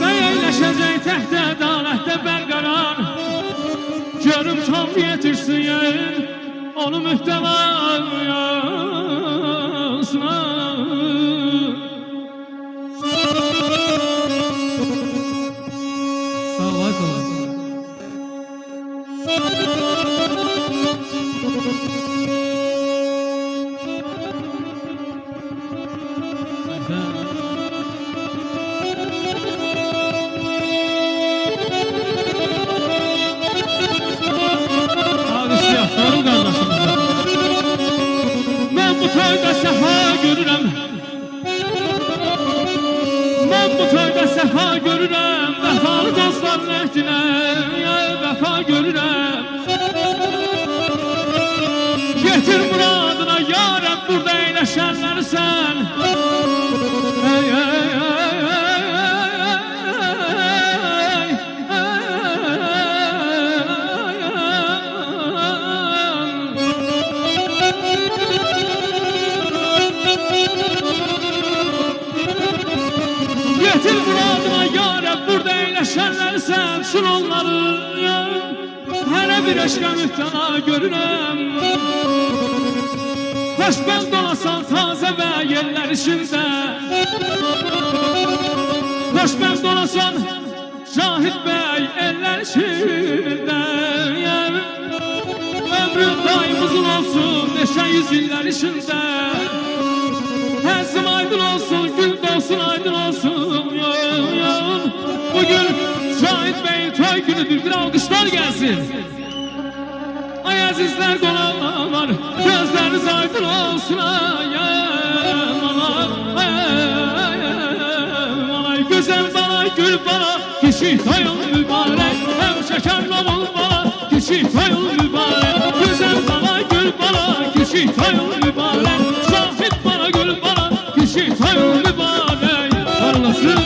Bəyləşəcək təhtə dalətdə bərqərar, görüm tam yetirsin yerin onu mühtəlasına. Sağ ol, sağ ol. Mən bu toyda səfa görürəm, mən bu toyda səfa görürəm, vəfalı dostların əhdinə vəfa görürəm. Getir muradına yarəm, burada eyləşənləri sən. Ey, ey, ey, ey, getir muradına yarəm, burada eyləşənləri sən. Şun onları hərə bir eşqə mühtəna görürəm. Xoşbəxt olasan tazə və yerlər içində, xoşbəxt olasan Şahid bəy ellər içində. Ömrün daim uzun olsun neşə yüz illər içində. Həzim aydın olsun, gül dolsun aydın olsun. Bugün Şahid bəyin toy günüdür, bir alqışlar gəlsin. Ay əzizlər qonaqlar, gözləriniz aydın olsun. Ay gözəl bana, gül bana, kiçik toyun mübarək. Həm şəkər olun bana, kiçik toyun mübarək. Gözəl bana, gül bana, kiçik toyun mübarək. Şahid bana, gül bana, kiçik toyun mübarək. Parlasın.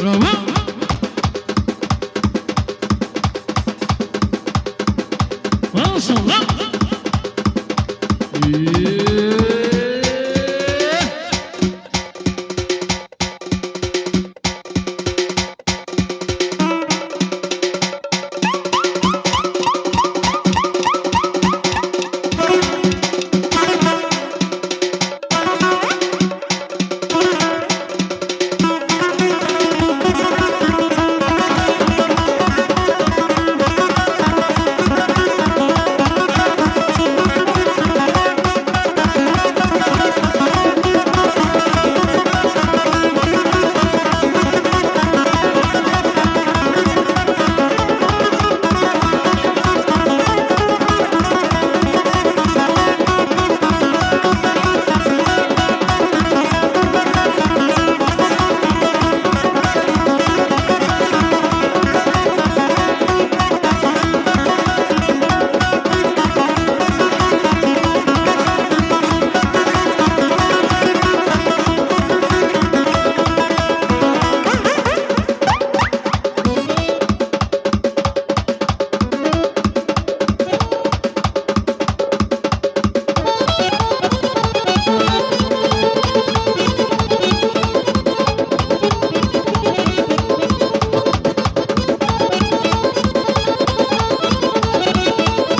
Bravo.